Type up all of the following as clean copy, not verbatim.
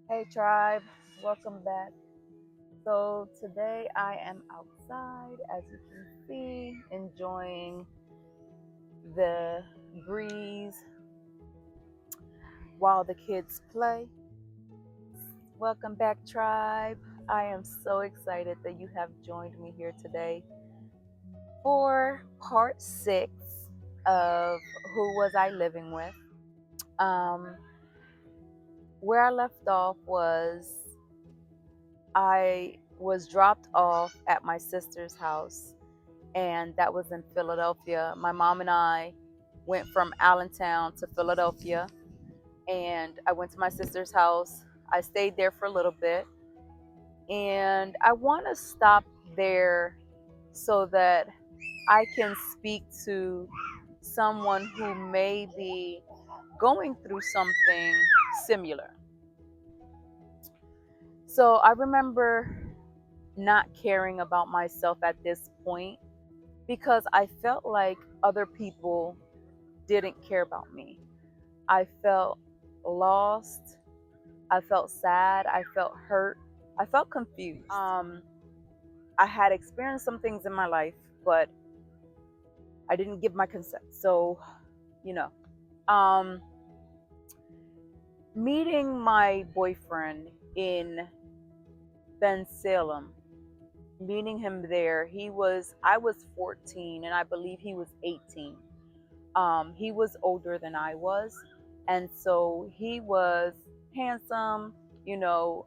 Hey tribe, welcome back. So today I am outside, as you can see, enjoying the breeze while the kids play. Welcome back, tribe. I am so excited that you have joined me here today for part six of Who Was I Living With? Um, where I left off was I was dropped off at my sister's house, and that was in Philadelphia. My mom and I went from Allentown to Philadelphia, and I went to my sister's house. I stayed there for a little bit, and I want to stop there so that I can speak to someone who may be going through something similar. So I remember not caring about myself at this point because I felt like other people didn't care about me. I felt lost. I felt sad. I felt hurt. I felt confused. I had experienced some things in my life, but I didn't give my consent. So, you know, um, meeting my boyfriend in Ben Salem, meeting him there, I was 14 and I believe he was 18. He was older than I was, and so he was handsome, you know,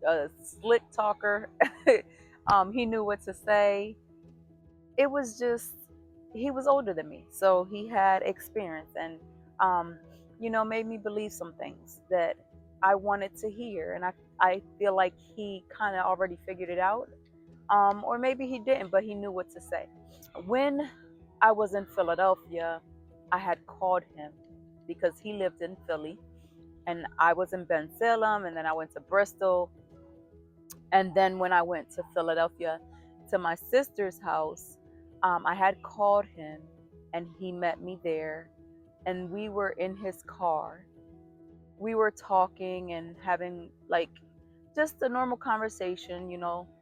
a slick talker. He knew what to say. It was just he was older than me, so he had experience and um, made me believe some things that I wanted to hear, and I feel like he kind of already figured it out, or maybe he didn't, but he knew what to say. When I was in Philadelphia, I had called him because he lived in Philly and I was in Ben Salem, and then I went to Bristol. And then when I went to Philadelphia to my sister's house, I had called him and he met me there. And we were in his car. We were talking and having like just a normal conversation,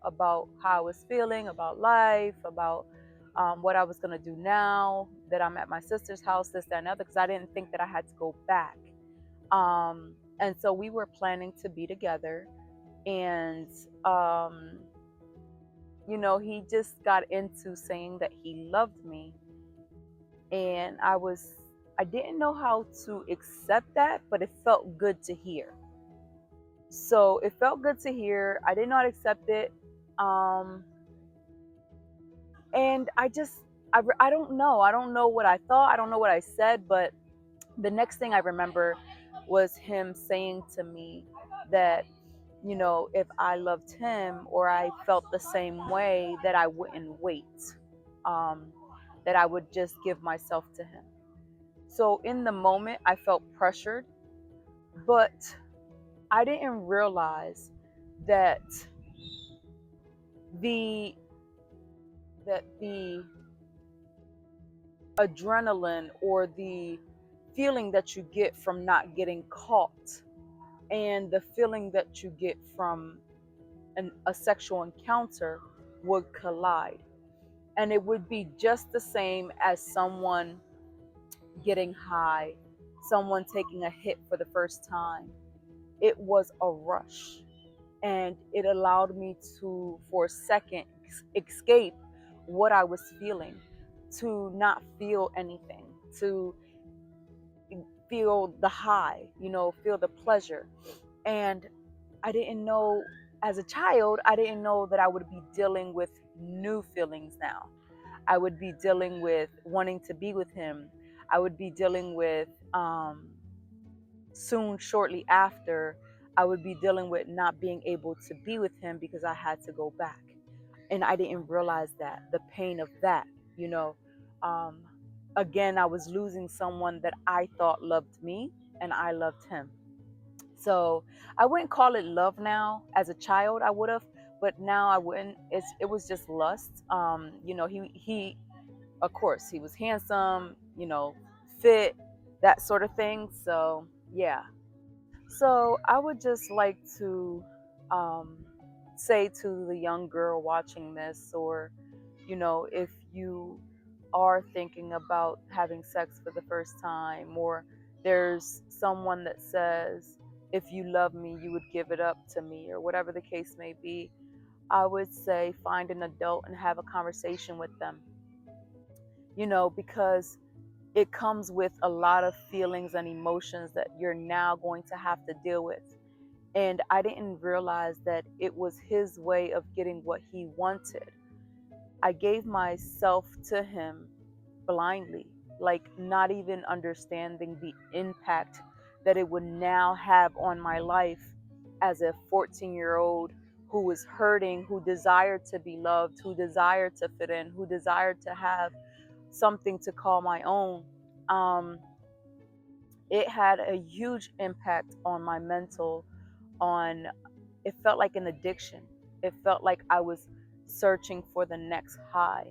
about how I was feeling, about life, about what I was going to do now that I'm at my sister's house, this, that, and other, because I didn't think that I had to go back. And so we were planning to be together. And, um, he just got into saying that he loved me. And I didn't know how to accept that, but it felt good to hear. So it felt good to hear. I did not accept it. Um, and I don't know. I don't know what I thought. I don't know what I said. But the next thing I remember was him saying to me that, if I loved him or I felt the same way, that I wouldn't wait, um, that I would just give myself to him. So in the moment, I felt pressured, but I didn't realize that the the adrenaline or the feeling that you get from not getting caught and the feeling that you get from a sexual encounter would collide. And it would be just the same as someone getting high, someone taking a hit for the first time. It was a rush, and it allowed me to, for a second, escape what I was feeling, to not feel anything, to feel the high, feel the pleasure. And I didn't know, as a child, I didn't know that I would be dealing with new feelings now. I would be dealing with wanting to be with him. I would be dealing with, soon, shortly after, I would be dealing with not being able to be with him because I had to go back. And I didn't realize that, the pain of that, you know. Um, Again, I was losing someone that I thought loved me and I loved him. So I wouldn't call it love now. As a child, I would have, but now I wouldn't. It was just lust. He of course he was handsome, fit, that sort of thing. So yeah. So I would just like to um, say to the young girl watching this, or, if you are thinking about having sex for the first time, or there's someone that says, if you love me, you would give it up to me, or whatever the case may be, I would say find an adult and have a conversation with them, because it comes with a lot of feelings and emotions that you're now going to have to deal with. And I didn't realize that it was his way of getting what he wanted. I gave myself to him blindly, like not even understanding the impact that it would now have on my life as a 14-year-old who was hurting, who desired to be loved, who desired to fit in, who desired to have something to call my own. Um, it had a huge impact on my mental, on it felt like an addiction. It felt like I was searching for the next high.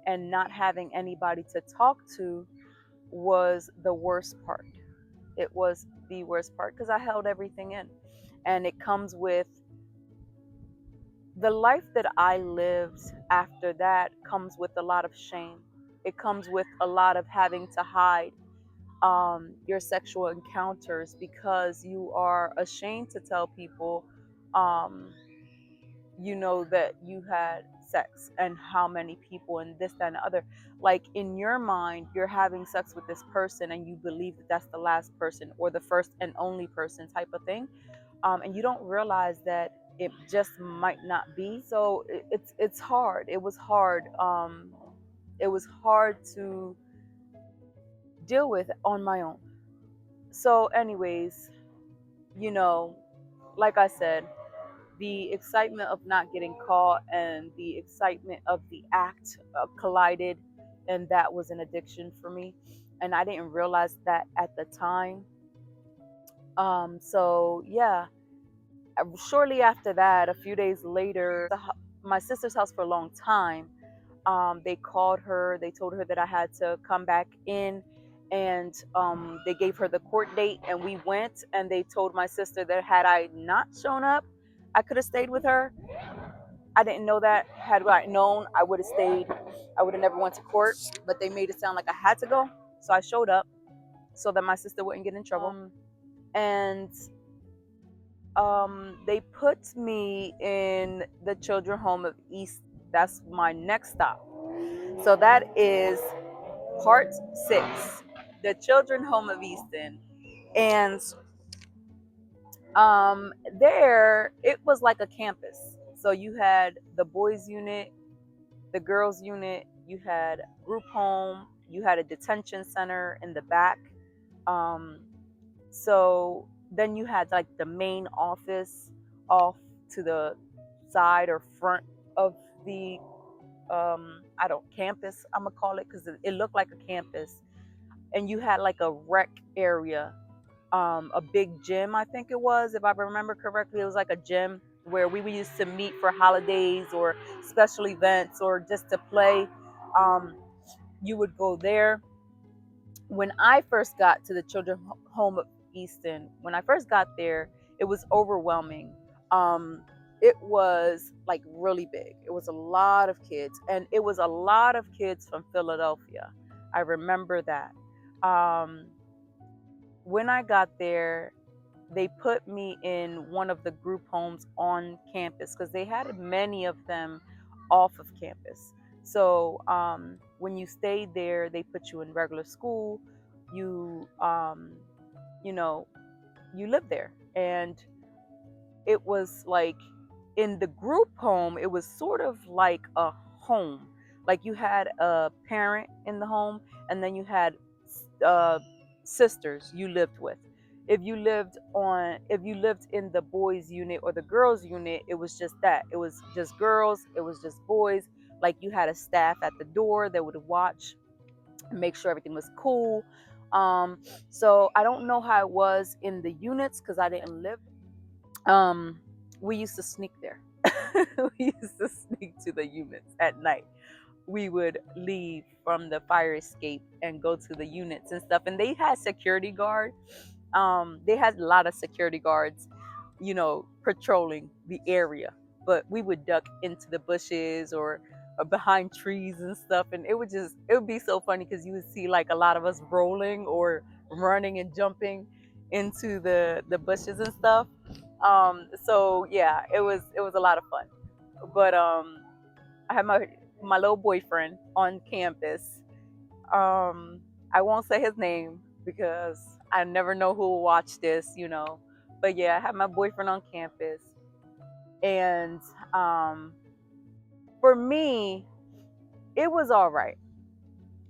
And not having anybody to talk to was the worst part. It was the worst part because I held everything in. And it comes with the life that I lived after that, comes with a lot of shame. It comes with a lot of having to hide your sexual encounters because you are ashamed to tell people, um, that you had sex and how many people and this, that, and the other. Like in your mind, you're having sex with this person and you believe that that's the last person or the first and only person type of thing. And you don't realize that it just might not be. So it's hard. It was hard. It was hard to deal with on my own. So, anyways, you know, like I said, the excitement of not getting caught and the excitement of the act collided, and that was an addiction for me. And I didn't realize that at the time. So, yeah, shortly after that, a few days later, my sister's house for a long time. They called her, they told her that I had to come back in, and they gave her the court date. And we went, and they told my sister that had I not shown up, I could have stayed with her. I didn't know that. Had I known, I would have stayed. I would have never went to court, but they made it sound like I had to go. So I showed up so that my sister wouldn't get in trouble. And they put me in the children's home of Easton. That's my next stop. So that is part 6, the children's home of Easton. And there it was like a campus. So you had the boys unit, the girls unit, you had group home, you had a detention center in the back. Um, so then you had like the main office off to the side or front of the I don't campus, I'm gonna call it, because it looked like a campus. And you had like a rec area, a big gym, I think it was, if I remember correctly. It was like a gym where we used to meet for holidays or special events or just to play. Um, you would go there. When I first got to the children's home of Easton, when I first got there, it was overwhelming. It was like really big. It was a lot of kids, and it was a lot of kids from Philadelphia. I remember that. Um, when I got there, they put me in one of the group homes on campus because they had many of them off of campus. So when you stayed there, they put you in regular school. You you know you lived there, and it was like in the group home, it was sort of like a home. Like you had a parent in the home, and then you had uh, sisters you lived with. If you lived in the boys unit or the girls unit, it was just that. It was just girls, it was just boys. Like you had a staff at the door that would watch and make sure everything was cool. So I don't know how it was in the units because I didn't live. um we used to sneak there. We used to sneak to the units at night. We would leave from the fire escape and go to the units and stuff, and they had security guard. They had a lot of security guards, patrolling the area, but we would duck into the bushes or behind trees and stuff, and it would be so funny because you would see like a lot of us rolling or running and jumping into the bushes and stuff. So yeah, it was a lot of fun. But I had my little boyfriend on campus. um I won't say his name because I never know who will watch this. But yeah, I had my boyfriend on campus, and um for me, it was all right.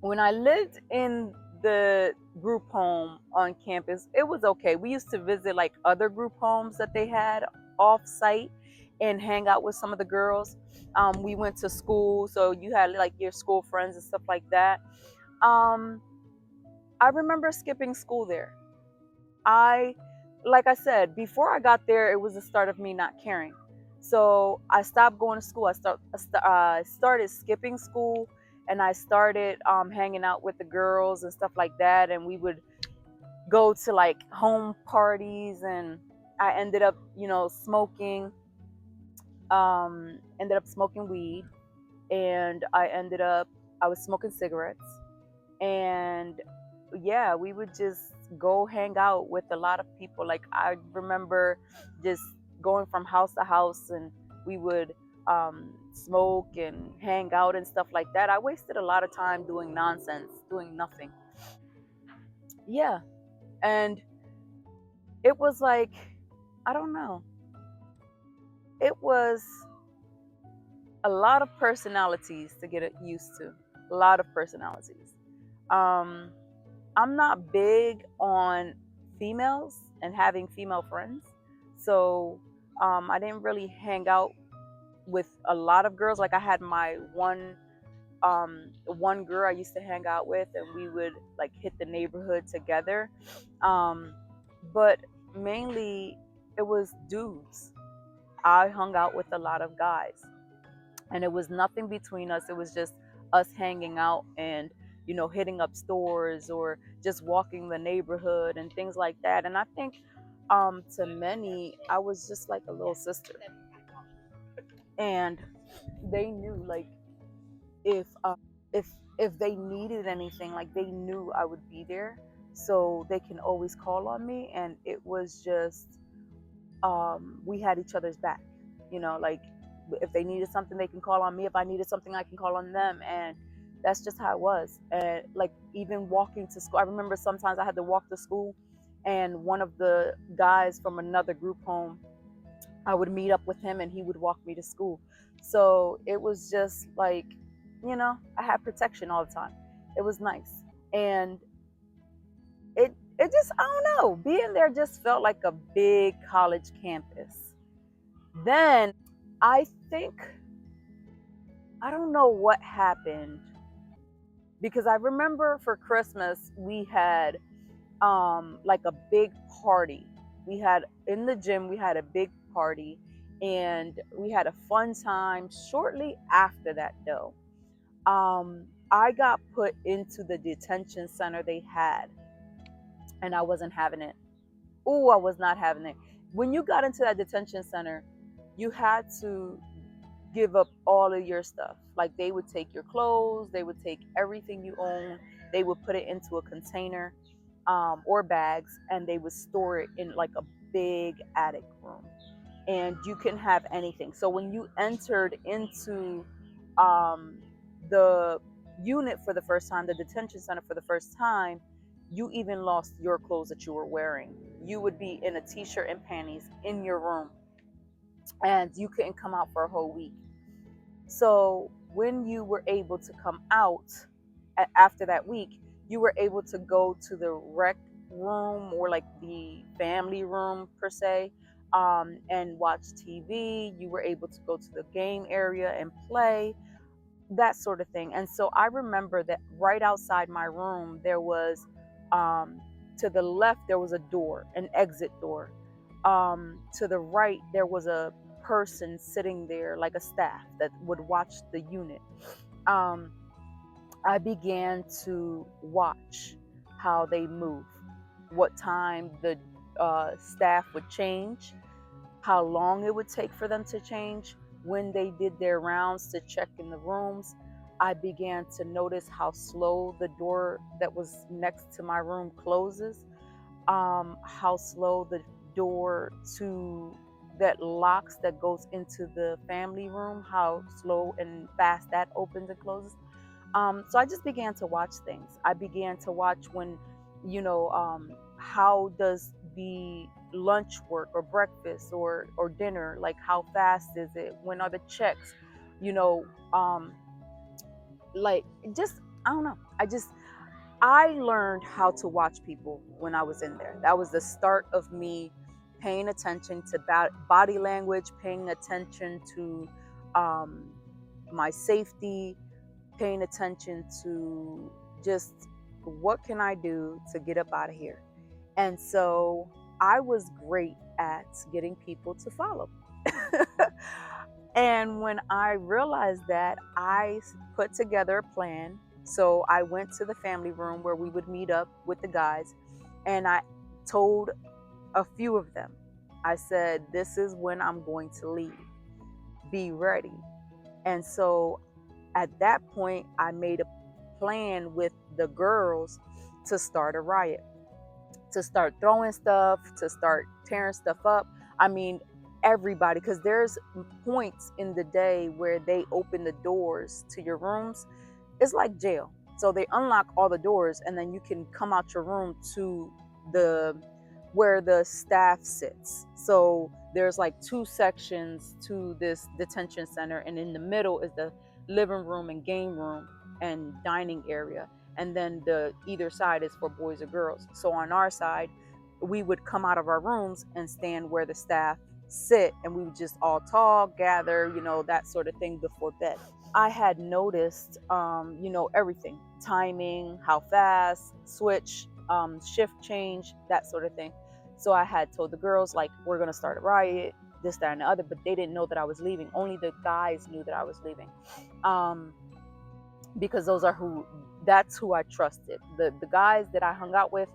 When I lived in the group home on campus, it was okay. We used to visit like other group homes that they had off site and hang out with some of the girls. We went to school, so you had like your school friends and stuff like that. um I remember skipping school there. I, like I said, before I got there, it was the start of me not caring. So I stopped going to school. I started skipping school, and I started hanging out with the girls and stuff like that. And we would go to like home parties, and I ended up smoking weed, and I was smoking cigarettes, and yeah, we would just go hang out with a lot of people. Like I remember just going from house to house, and we would smoke and hang out and stuff like that. I wasted a lot of time doing nonsense, doing nothing. Yeah, and it was like, I don't know, it was a lot of personalities to get used to. A lot of personalities. um I'm not big on females and having female friends. So I didn't really hang out with a lot of girls. Like I had my one girl I used to hang out with, and we would like hit the neighborhood together. Um, but mainly it was dudes. I hung out with a lot of guys, and it was nothing between us. It was just us hanging out and hitting up stores or just walking the neighborhood and things like that. And I think to many I was just like a little sister, and they knew like if if if they needed anything, like they knew I would be there, so they can always call on me. And it was just we had each other's back. Like if they needed something, they can call on me. If I needed something, I can call on them. And that's just how it was. And like even walking to school, I remember sometimes I had to walk to school, and one of the guys from another group home, I would meet up with him, and he would walk me to school. So it was just like, I had protection all the time. It was nice. And it just, I don't know, being there just felt like a big college campus. Then I think, I don't know what happened, because I remember for Christmas we had like a big party. We had in the gym, we had a big party, and we had a fun time. Shortly after that though, I got put into the detention center they had, and I wasn't having it. Oh, I was not having it. When you got into that detention center, you had to give up all of your stuff. Like they would take your clothes, they would take everything you own, they would put it into a container or bags, and they would store it in like a big attic room. And you couldn't have anything. So when you entered into um, the unit for the first time, the detention center for the first time, you even lost your clothes that you were wearing. You would be in a t-shirt and panties in your room, and you couldn't come out for a whole week. So when you were able to come out after that week, you were able to go to the rec room, or like the family room per se, and watch TV. You were able to go to the game area and play, that sort of thing. And so I remember that right outside my room, there was, um, to the left, there was a door, an exit door. To the right, there was a person sitting there, like a staff that would watch the unit. I began to watch how they move. what time the staff would change, how long it would take for them to change. When they did their rounds to check in the rooms, I began to notice how slow the door that was next to my room closes, how slow the door to that locks that goes into the family room, how slow and fast that opens and closes. So I just began to watch things. I began to watch when, how does the lunch work or breakfast or dinner? Like how fast is it? When are the checks? You know, um, like just I don't know. I learned how to watch people when I was in there. That was the start of me paying attention to body language, paying attention to um, my safety, paying attention to just what can I do to get up out of here. And so I was great at getting people to follow. And when I realized that, I put together a plan. So I went to the family room where we would meet up with the guys, and I told a few of them, I said, this is when I'm going to leave. Be ready. And so at that point, I made a plan with the girls to start a riot, to start throwing stuff, to start tearing stuff up. I mean, everybody, because there's points in the day where they open the doors to your rooms. It's like jail. So they unlock all the doors, and then you can come out your room to the where the staff sits. So there's like two sections to this detention center, and in the middle is the living room and game room and dining area, and then the either side is for boys or girls. So on our side, we would come out of our rooms and stand where the staff sit, and we would just all talk, gather, that sort of thing before bed. I had noticed, everything, timing, how fast, switch, shift change, that sort of thing. So I had told the girls, like, we're going to start a riot, this, that, and the other, but they didn't know that I was leaving. Only the guys knew that I was leaving. Because that's who I trusted. The guys that I hung out with,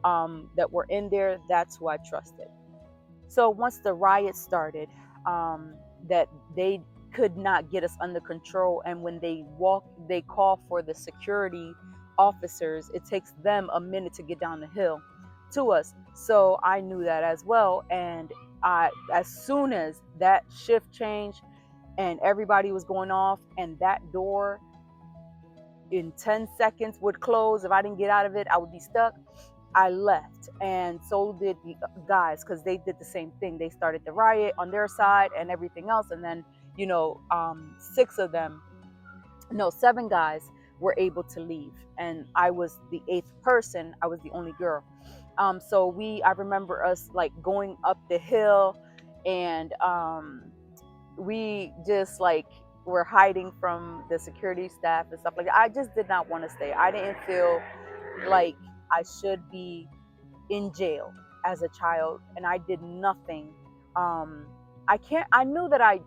that were in there, that's who I trusted. So once the riot started, that they could not get us under control, and when they call for the security officers, it takes them a minute to get down the hill to us. So I knew that as well, and as soon as that shift changed and everybody was going off, and that door in 10 seconds would close, if I didn't get out of it, I would be stuck. I left, and so did the guys, because they did the same thing. They started the riot on their side and everything else, and then seven guys were able to leave, and I was the eighth person. I was the only girl. So I remember us like going up the hill, and we just like were hiding from the security staff and stuff like that. I just did not want to stay. I didn't feel like I should be in jail as a child, and I did nothing. I knew that I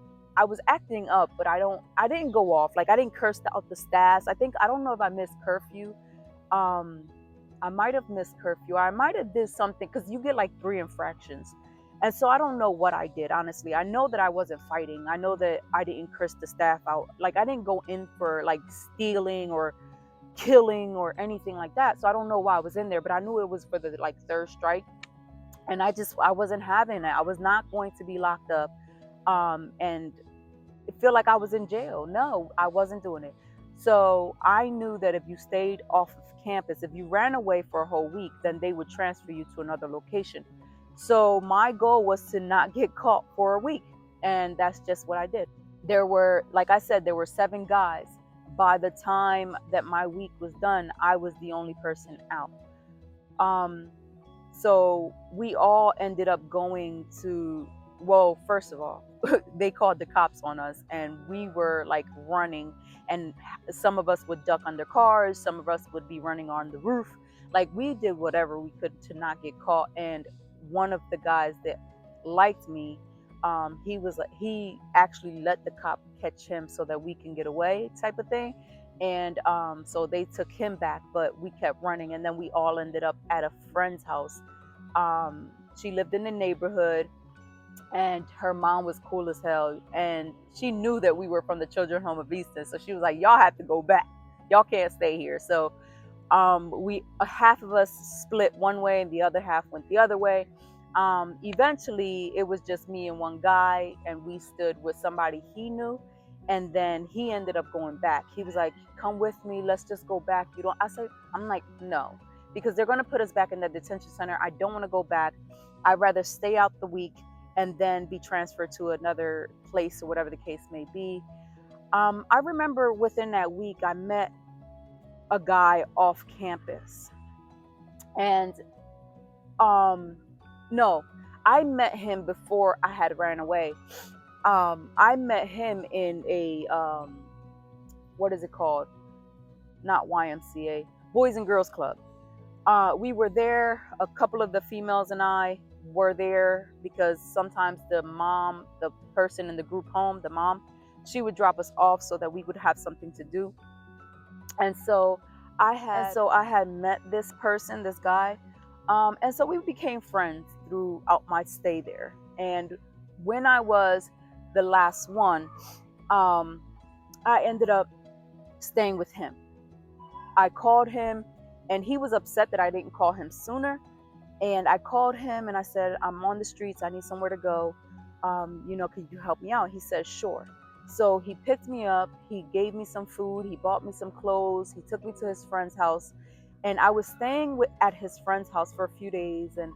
was acting up, but I didn't go off. Like, I didn't curse out the staff. I don't know if I missed curfew. I might have missed curfew. I might have did something, because you get like 3 infractions. And so I don't know what I did, honestly. I know that I wasn't fighting. I know that I didn't curse the staff out. Like, I didn't go in for like stealing or killing or anything like that. So I don't know why I was in there, but I knew it was for the like 3rd strike. And I wasn't having it. I was not going to be locked up and feel like I was in jail. No, I wasn't doing it. So I knew that if you stayed off of campus, if you ran away for a whole week, then they would transfer you to another location. So my goal was to not get caught for a week. And that's just what I did. Like I said, there were 7 guys. By the time that my week was done, I was the only person out. So we all ended up going to, well, first of all, they called the cops on us, and we were like running, and some of us would duck under cars, some of us would be running on the roof. Like, we did whatever we could to not get caught. And one of the guys that liked me, he actually let the cop catch him so that we can get away, type of thing. And so they took him back, but we kept running, and then we all ended up at a friend's house. She lived in the neighborhood, and her mom was cool as hell, and she knew that we were from the children's home of Easton, so she was like, y'all have to go back, y'all can't stay here. So we half of us split one way and the other half went the other way. Eventually it was just me and one guy, and we stood with somebody he knew, and then he ended up going back. He was like, come with me, let's just go back. You don't I said, I'm like, no, because they're going to put us back in the detention center. I don't want to go back. I'd rather stay out the week and then be transferred to another place or whatever the case may be. I remember within that week I met a guy off campus, and no, I met him before I had ran away. I met him in a what is it called, not YMCA, Boys and Girls Club. We were there, a couple of the females and I were there because sometimes the person in the group home, the mom, she would drop us off so that we would have something to do. And so I had met this person, this guy, and so we became friends throughout my stay there. And when I was the last one, I ended up staying with him. I called him, and he was upset that I didn't call him sooner. And I called him and I said, I'm on the streets, I need somewhere to go. Can you help me out? He said, sure. So he picked me up, he gave me some food, he bought me some clothes, he took me to his friend's house. And I was staying at his friend's house for a few days. And,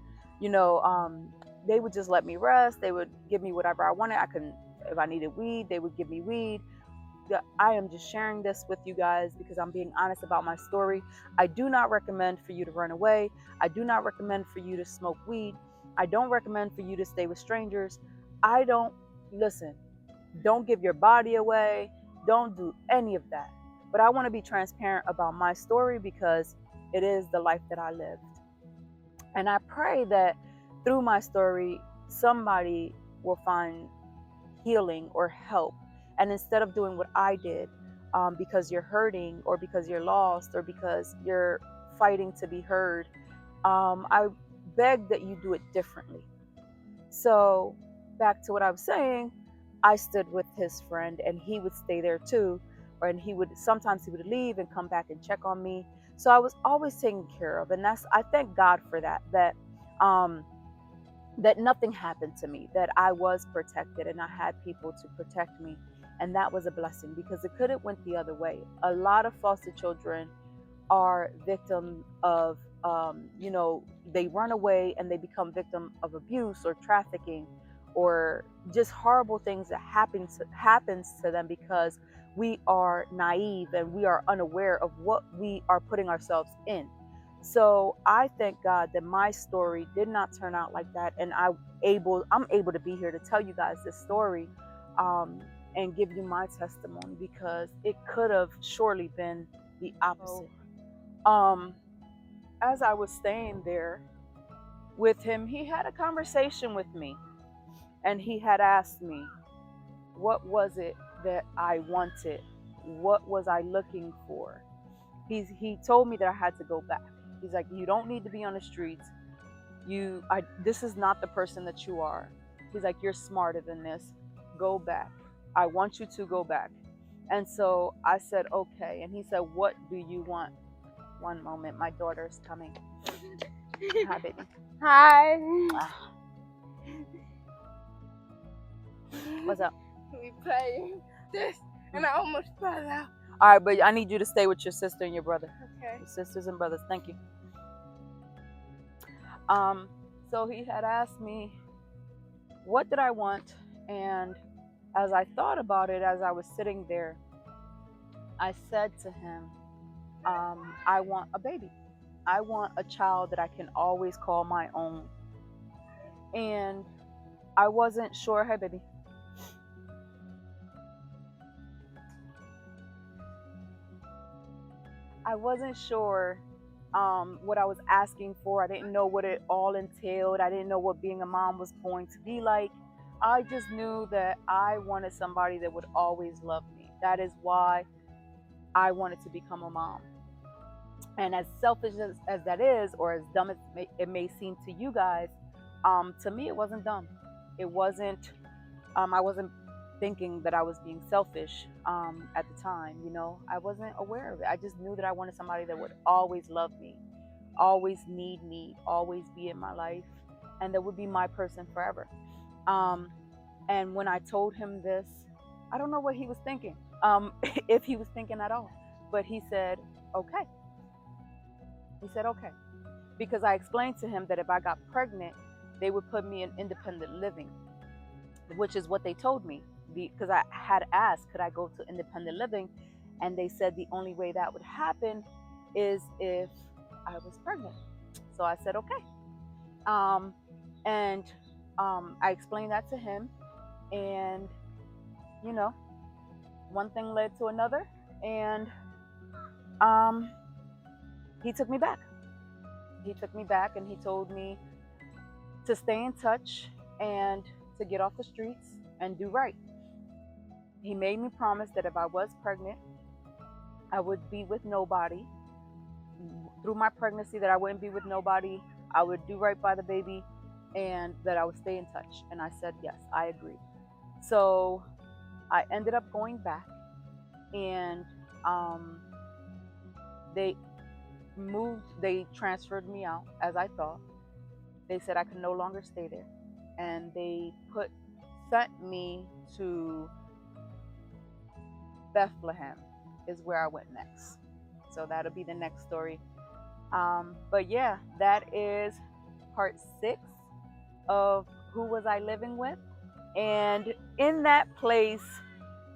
they would just let me rest. They would give me whatever I wanted. If I needed weed, they would give me weed. I am just sharing this with you guys because I'm being honest about my story. I do not recommend for you to run away. I do not recommend for you to smoke weed. I don't recommend for you to stay with strangers. Listen, don't give your body away. Don't do any of that. But I want to be transparent about my story because it is the life that I lived. And I pray that through my story, somebody will find healing or help. And instead of doing what I did, because you're hurting or because you're lost or because you're fighting to be heard, I beg that you do it differently. So back to what I was saying, I stood with his friend and he would stay there too. And sometimes he would leave and come back and check on me. So I was always taken care of. And I thank God for that nothing happened to me, that I was protected and I had people to protect me. And that was a blessing because it could have went the other way. A lot of foster children are victims of, they run away and they become victim of abuse or trafficking or just horrible things that happens to them because we are naive and we are unaware of what we are putting ourselves in. So I thank God that my story did not turn out like that, and I'm able to be here to tell you guys this story, and give you my testimony because it could have surely been the opposite. As I was staying there with him, he had a conversation with me, and he had asked me, what was it that I wanted? What was I looking for? He told me that I had to go back. He's like, you don't need to be on the streets. This is not the person that you are. He's like, you're smarter than this. Go back. I want you to go back. And so I said, okay. And he said, what do you want? One moment, my daughter's coming. Hi, baby. Hi. What's up? We playing this, and I almost fell out. All right, but I need you to stay with your sister and your brother. Okay. Your sisters and brothers. Thank you. So he had asked me, what did I want? And as I thought about it, as I was sitting there, I said to him, I want a baby. I want a child that I can always call my own. And I wasn't sure. Hey, baby. I wasn't sure what I was asking for. I didn't know what it all entailed. I didn't know what being a mom was going to be like. I just knew that I wanted somebody that would always love me. That is why I wanted to become a mom. And as selfish as that is, or as dumb as it may seem to you guys, to me, it wasn't dumb. It wasn't, I wasn't thinking that I was being selfish at the time. I wasn't aware of it. I just knew that I wanted somebody that would always love me, always need me, always be in my life, and that would be my person forever. Um, and when I told him this, I don't know what he was thinking, if he was thinking at all, but he said, okay. He said, okay. Because I explained to him that if I got pregnant, they would put me in independent living, which is what they told me. Because I had asked, could I go to independent living? And they said the only way that would happen is if I was pregnant. So I said, okay. Um, and I explained that to him. And, you know, one thing led to another. And um, he took me back. He took me back and he told me to stay in touch and to get off the streets and do right. He made me promise that if I was pregnant, I would be with nobody. Through my pregnancy, that I wouldn't be with nobody. I would do right by the baby and that I would stay in touch. And I said, yes, I agree. So I ended up going back, and they they transferred me out as I thought. They said I could no longer stay there. And they sent me to Bethlehem is where I went next. So that'll be the next story. But yeah, that is part 6 of Who Was I Living With? And in that place,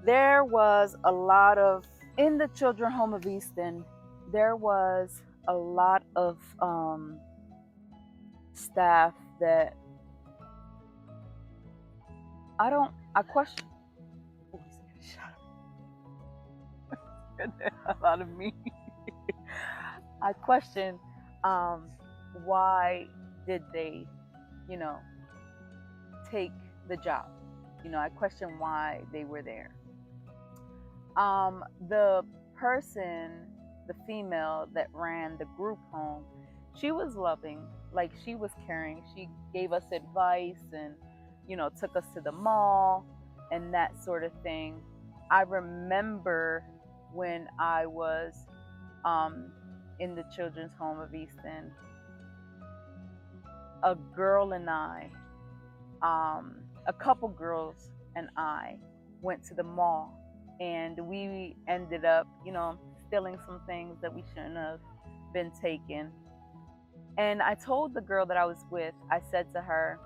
there was a lot of, in the children's home of Easton, there was a lot of staff that I question. Oh, he's scared the hell out of me. I question why did they, take the job. I question why they were there. The person, the female that ran the group home, she was loving, like she was caring. She gave us advice and, took us to the mall and that sort of thing. I remember when I was in the children's home of Easton, a girl and I, a couple girls and I went to the mall, and we ended up, stealing some things that we shouldn't have been taking. And I told the girl that I was with, I said to her,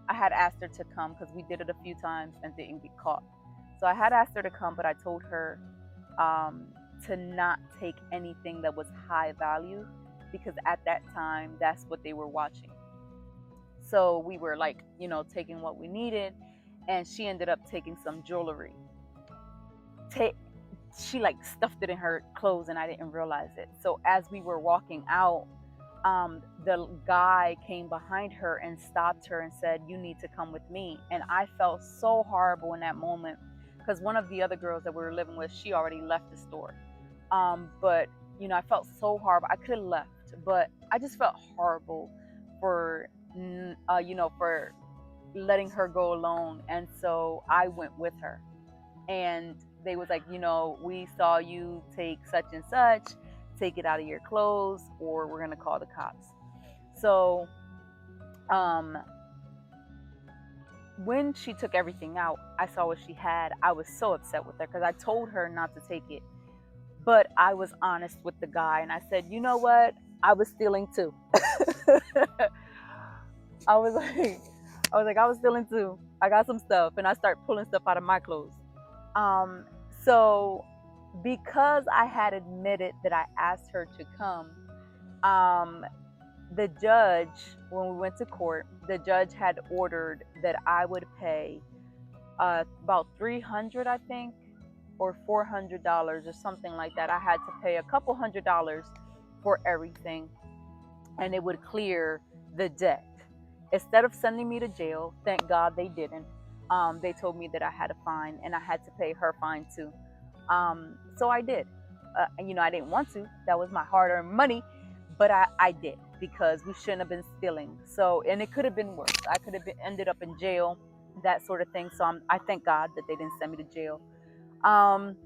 I had asked her to come because we did it a few times and didn't get caught. So I had asked her to come, but I told her to not take anything that was high value, because at that time, that's what they were watching. So we were like, taking what we needed, and she ended up taking some jewelry. She like stuffed it in her clothes, and I didn't realize it. So as we were walking out, the guy came behind her and stopped her and said, "You need to come with me." And I felt so horrible in that moment, because one of the other girls that we were living with, she already left the store. But I felt so horrible. I could have left, but I just felt horrible for for letting her go alone. And so I went with her, and they was like, we saw you take such and such, take it out of your clothes or we're gonna call the cops. So when she took everything out, I saw what she had. I was so upset with her because I told her not to take it, but I was honest with the guy and I said, you know what, I was stealing too. I was stealing too. I got some stuff, and I start pulling stuff out of my clothes. So because I had admitted that I asked her to come, the judge, when we went to court, the judge had ordered that I would pay about $300, I think, or $400 or something like that. I had to pay a couple $100 for everything, and it would clear the debt. Instead of sending me to jail, thank God they didn't. They told me that I had a fine and I had to pay her fine too. So I did. I didn't want to. That was my hard-earned money, but I did because we shouldn't have been stealing. So, and it could have been worse. I could have ended up in jail, that sort of thing. So I thank God that they didn't send me to jail. Um,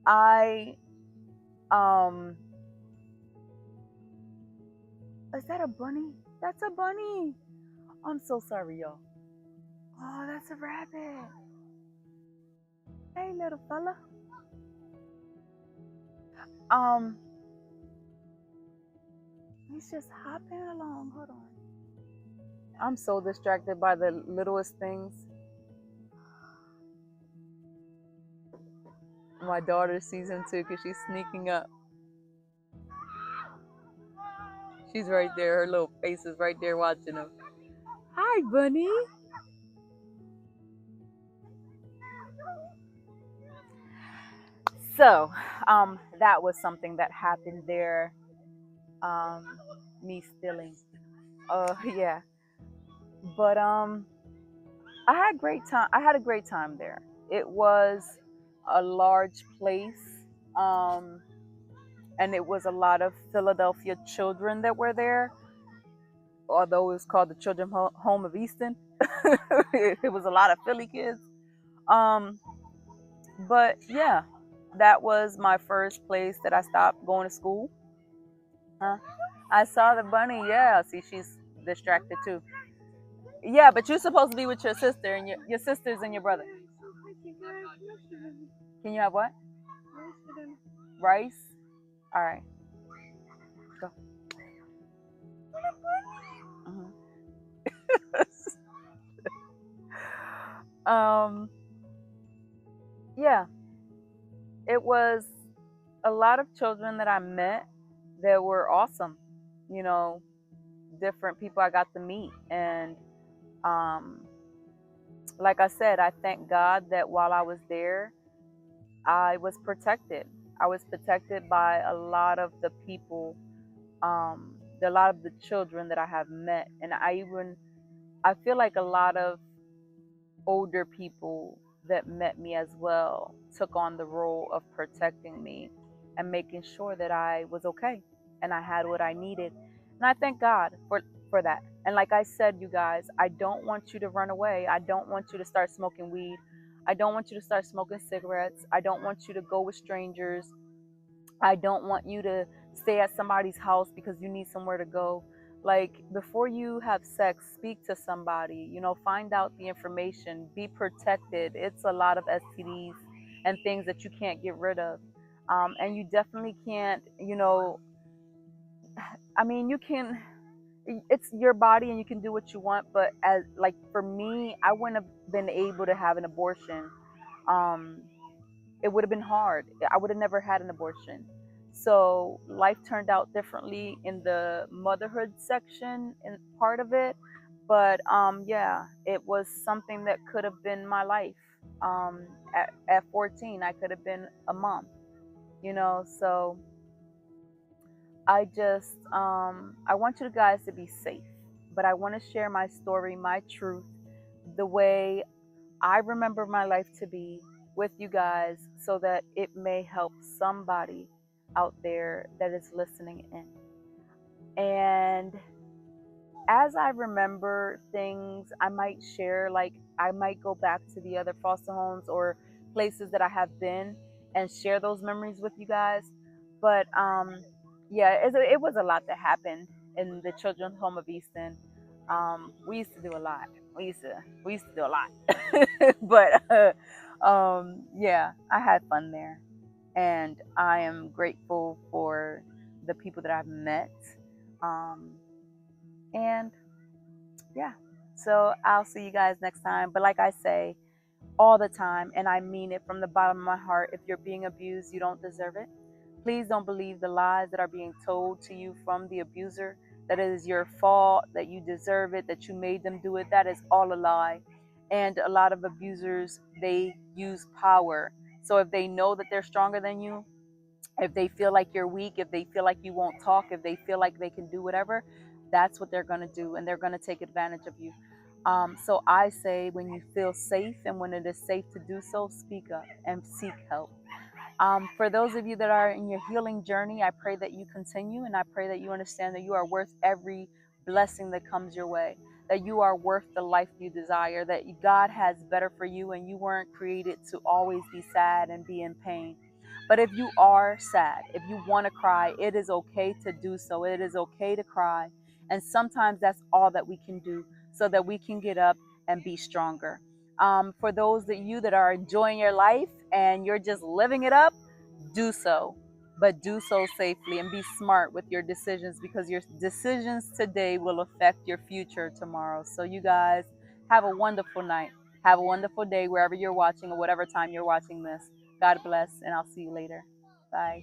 I um, is that a bunny? That's a bunny. I'm so sorry, y'all. Oh, that's a rabbit. Hey, little fella. Um, he's just hopping along. Hold on. I'm so distracted by the littlest things. My daughter sees him too because she's sneaking up. She's right there. Her little face is right there watching him. Hi, bunny. So, that was something that happened there. Um, me stealing. Yeah. But I had great time. I had a great time there. It was a large place. Um, and it was a lot of Philadelphia children that were there, although it was called the Children's Home of Easton. It was a lot of Philly kids. Um, but yeah, that was my first place that I stopped going to school. Huh? I saw the bunny. Yeah, see, she's distracted too. Yeah, but you're supposed to be with your sister and your sisters and your brother. Can you have what? Rice? All right, go. Mhm. um, yeah, it was a lot of children that I met that were awesome. You know, different people I got to meet. And um, like I said, I thank God that while I was there, I was protected. I was protected by a lot of the people, a lot of the children that I have met. And I feel like a lot of older people that met me as well took on the role of protecting me and making sure that I was okay and I had what I needed. And I thank God for that. And like I said, you guys, I don't want you to run away. I don't want you to start smoking weed. I don't want you to start smoking cigarettes. I don't want you to go with strangers. I don't want you to stay at somebody's house because you need somewhere to go. Like, before you have sex, speak to somebody, find out the information, be protected. It's a lot of STDs and things that you can't get rid of. And you definitely can't, I mean, you can, it's your body and you can do what you want. But as, like, for me, I wouldn't have been able to have an abortion. Um, it would have been hard. I would have never had an abortion. So life turned out differently in the motherhood section and part of it. But yeah, it was something that could have been my life. At 14, I could have been a mom, So I want you guys to be safe, but I want to share my story, my truth, the way I remember my life to be with you guys so that it may help somebody out there that is listening in. And as I remember things, I might share, like, I might go back to the other foster homes or places that I have been and share those memories with you guys. But yeah, it was a lot that happened in the Children's Home of Easton. We used to do a lot. We used to do a lot. But yeah, I had fun there, and I am grateful for the people that I've met. Um, and yeah, so I'll see you guys next time. But like I say all the time, and I mean it from the bottom of my heart, if you're being abused, you don't deserve it. Please don't believe the lies that are being told to you from the abuser, that it is your fault, that you deserve it, that you made them do it. That is all a lie. And a lot of abusers, they use power. So if they know that they're stronger than you, if they feel like you're weak, if they feel like you won't talk, if they feel like they can do whatever, that's what they're going to do. And they're going to take advantage of you. So I say, when you feel safe and when it is safe to do so, speak up and seek help. For those of you that are in your healing journey, I pray that you continue, and I pray that you understand that you are worth every blessing that comes your way, that you are worth the life you desire, that God has better for you, and you weren't created to always be sad and be in pain. But if you are sad, if you want to cry, it is okay to do so. It is okay to cry. And sometimes that's all that we can do so that we can get up and be stronger. For those that you that are enjoying your life and you're just living it up, do so, but do so safely and be smart with your decisions, because your decisions today will affect your future tomorrow. So you guys have a wonderful night. Have a wonderful day wherever you're watching or whatever time you're watching this. God bless, and I'll see you later. Bye.